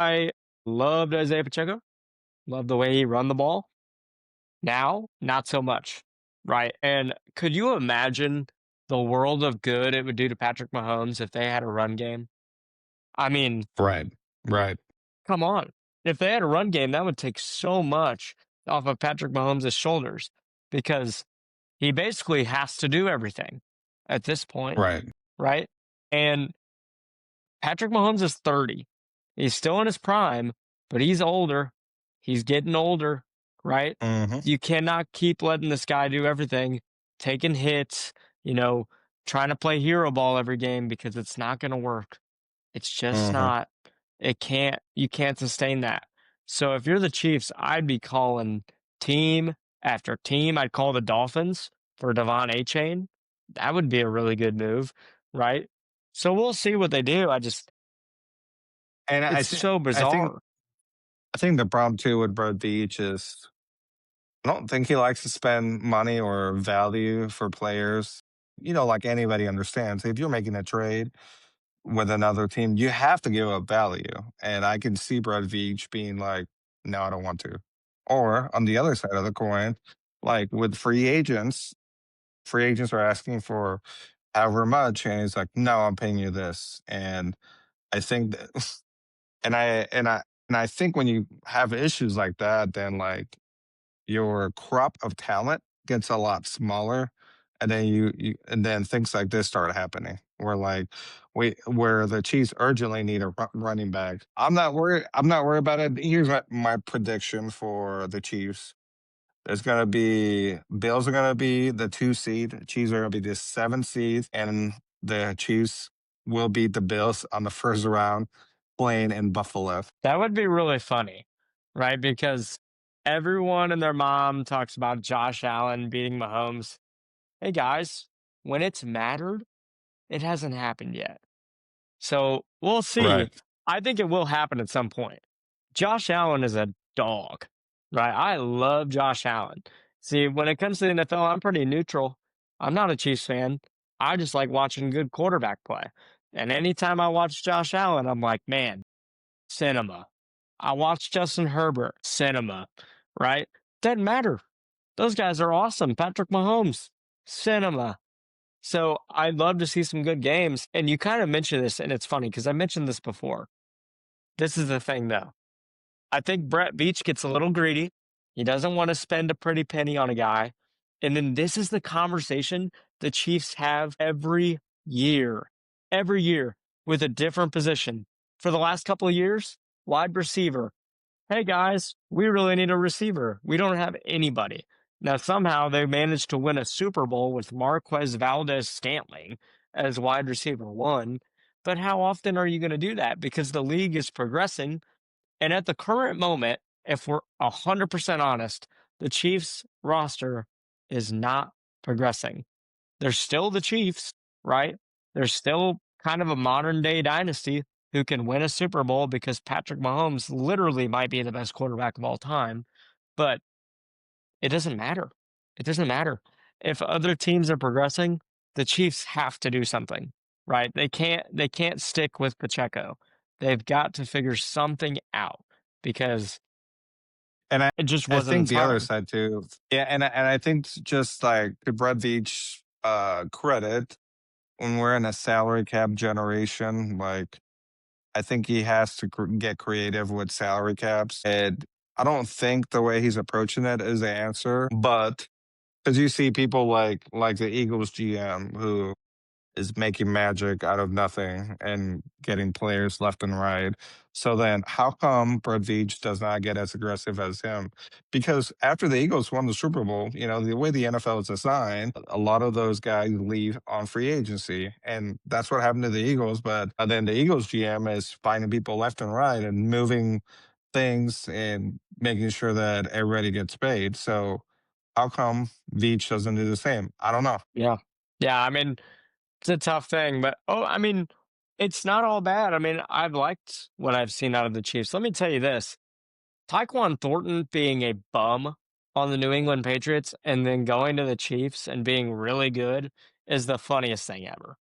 I loved Isaiah Pacheco, loved the way he run the ball. Now, not so much, right? And could you imagine the world of good it would do to Patrick Mahomes if they had a run game? I mean, Right. Right. come on. If they had a run game, that would take so much off of Patrick Mahomes' shoulders because he basically has to do everything at this point, Right. right? And Patrick Mahomes is 30. He's still in his prime, but he's older. He's getting older, right? Mhm. You cannot keep letting this guy do everything, taking hits, you know, trying to play hero ball every game because it's not going to work. It's just Mhm. not. You can't sustain that. So if you're the Chiefs, I'd be calling team after team. I'd call the Dolphins for Devon A Chain. That would be a really good move, right? So we'll see what they do. And It's so I think bizarre. I think the problem too with Brett Beach is I don't think he likes to spend money or value for players. Like anybody understands, if you're making a trade with another team, you have to give up value. And I can see Brett Veach being like, no, I don't want to. Or on the other side of the coin, like with free agents are asking for however much, and he's like, no, I'm paying you this. And I think that, and I think when you have issues like that, then like your crop of talent gets a lot smaller, and then and then things like this start happening where where the Chiefs urgently need a running back. I'm not worried about it. Here's my prediction for the Chiefs. There's gonna be Bills are gonna be the 2 seed, Chiefs are gonna be the 7 seed, and the Chiefs will beat the Bills on the first round playing in Buffalo. That would be really funny, right? Because everyone and their mom talks about Josh Allen beating Mahomes. Hey guys, when it's mattered, it hasn't happened yet. So we'll see. Right. I think it will happen at some point. Josh Allen is a dog, right? I love Josh Allen. See, when it comes to the NFL, I'm pretty neutral. I'm not a Chiefs fan. I just like watching good quarterback play. And anytime I watch Josh Allen, I'm like, man, cinema. I watched Justin Herbert, cinema, right? Doesn't matter. Those guys are awesome. Patrick Mahomes, cinema. So I'd love to see some good games. And you kind of mentioned this, and it's funny because I mentioned this before. This is the thing, though. I think Brett Beach gets a little greedy. He doesn't want to spend a pretty penny on a guy. And then this is the conversation the Chiefs have every year with a different position. For the last couple of years, wide receiver. Hey guys, we really need a receiver. We don't have anybody. Now, somehow they managed to win a Super Bowl with Marquez Valdez Scantling as wide receiver one. But how often are you going to do that? Because the league is progressing and at the current moment, if we're 100% honest, the Chiefs roster is not progressing. They're still the Chiefs, right? They're still kind of a modern day dynasty who can win a Super Bowl because Patrick Mahomes literally might be the best quarterback of all time. But it doesn't matter. It doesn't matter. If other teams are progressing, the Chiefs have to do something, right? They can't stick with Pacheco. They've got to figure something out because And it just I wasn't think the other time. side too, yeah, and I think just like to Brett Veach credit, when we're in a salary cap generation, like I think he has to get creative with salary caps. And I don't think the way he's approaching it is the answer, but because you see people like the Eagles GM who is making magic out of nothing and getting players left and right. So then, how come Brett Veach does not get as aggressive as him? Because after the Eagles won the Super Bowl, the way the NFL is designed, a lot of those guys leave on free agency, and that's what happened to the Eagles. But then the Eagles GM is finding people left and right and moving things and making sure that everybody gets paid. So how come Veach doesn't do the same? I don't know. Yeah. Yeah. I mean, it's a tough thing, but I mean, it's not all bad. I mean, I've liked what I've seen out of the Chiefs. Let me tell you this. Tyquan Thornton being a bum on the New England Patriots and then going to the Chiefs and being really good is the funniest thing ever.